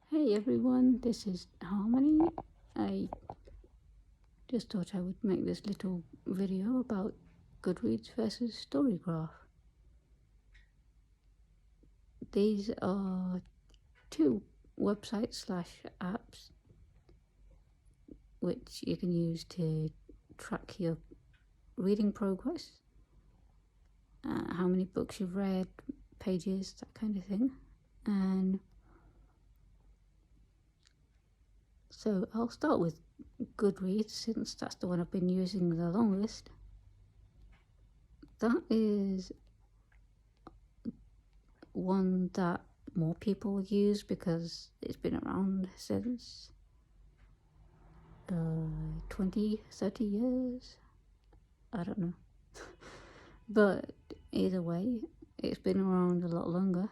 Hey everyone, this is Harmony. I just thought I would make this little video about Goodreads versus StoryGraph. These are two websites/apps which you can use to track your reading progress, how many books you've read, pages, that kind of thing. And so I'll start with Goodreads since that's the one I've been using the longest. That is one that more people use because it's been around since 20, 30 years. I don't know. But either way, it's been around a lot longer.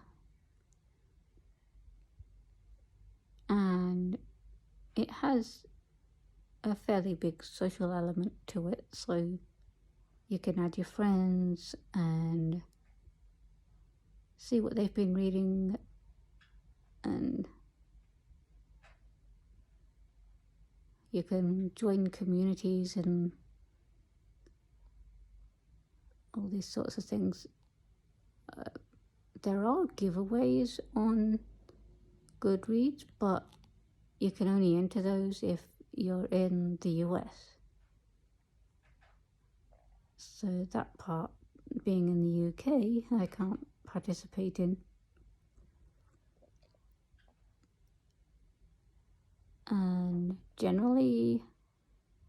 And it has a fairly big social element to it, so you can add your friends and see what they've been reading, and you can join communities and all these sorts of things. There are giveaways on Goodreads, but you can only enter those if you're in the US. So that part, being in the UK, I can't participate in. And generally,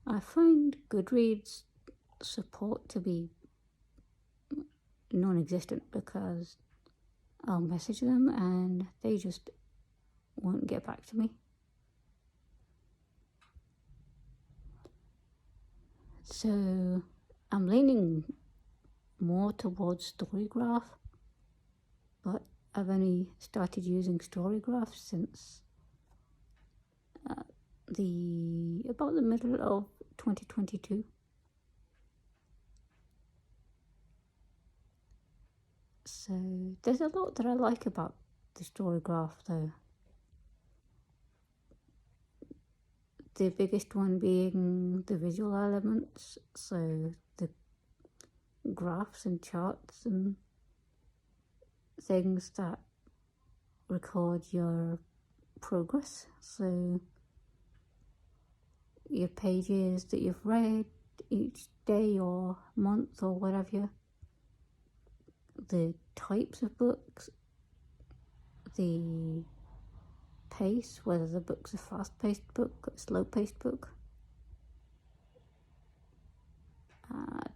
I find Goodreads support to be non-existent because I'll message them and they just won't get back to me. So I'm leaning more towards StoryGraph, but I've only started using StoryGraph since about the middle of 2022. So there's a lot that I like about the StoryGraph though. The biggest one being the visual elements, so the graphs and charts and things that record your progress. So your pages that you've read each day or month or whatever, the types of books, the pace, whether the book's a fast-paced book, a slow-paced book.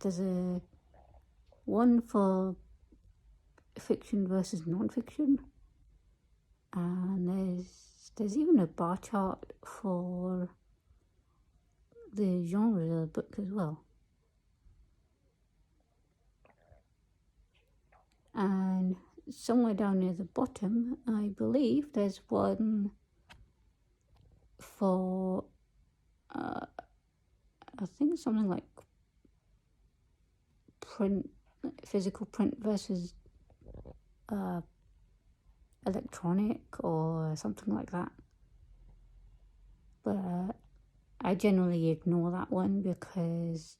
There's a one for fiction versus non-fiction, and there's even a bar chart for the genre of the book as well. And somewhere down near the bottom, I believe there's one for I think something like physical print versus electronic or something like that. But I generally ignore that one because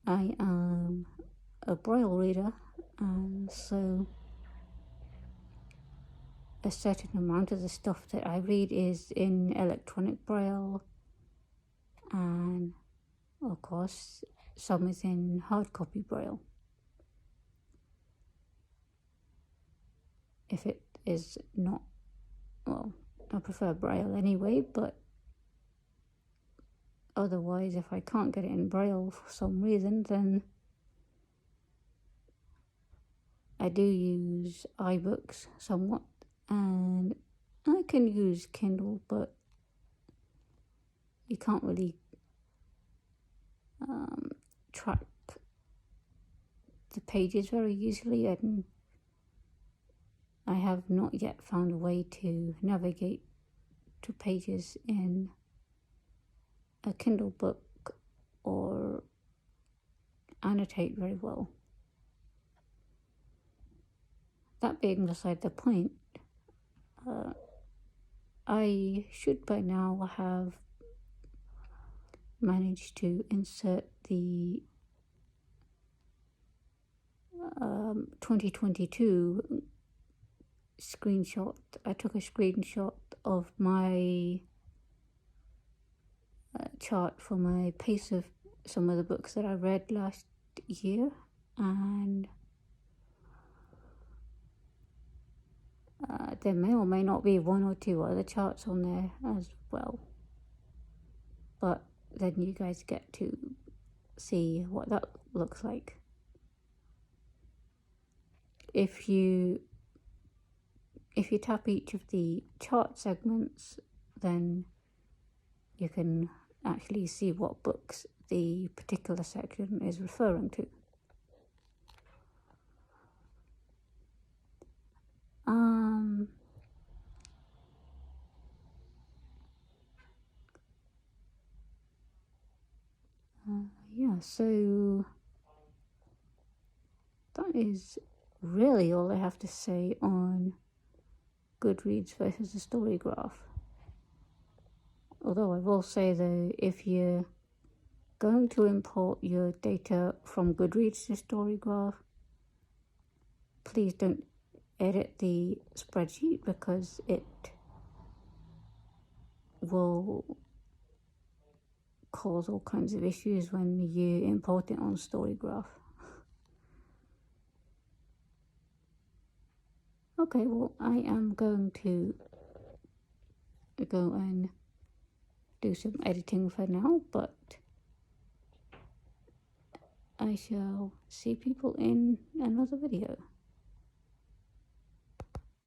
I am a Braille reader, and so a certain amount of the stuff that I read is in electronic Braille, and of course some is in hard copy Braille. If it is not, well, I prefer Braille anyway, but otherwise if I can't get it in Braille for some reason, then I do use iBooks somewhat, and I can use Kindle, but you can't really track the pages very easily, and I have not yet found a way to navigate to pages in a Kindle book or annotate very well. that being beside the point, I should by now have managed to insert the 2022 screenshot. I took a screenshot of my chart for my pace of some of the books that I read last year, and there may or may not be one or two other charts on there as well, but then you guys get to see what that looks like. If you tap each of the chart segments, then you can actually see what books the particular section is referring to. Yeah, so that is really all I have to say on Goodreads versus the StoryGraph. Although I will say though, if you're going to import your data from Goodreads to StoryGraph, please don't edit the spreadsheet, because it will cause all kinds of issues when you import it on StoryGraph. Okay, well, I am going to go and do some editing for now, but I shall see people in another video.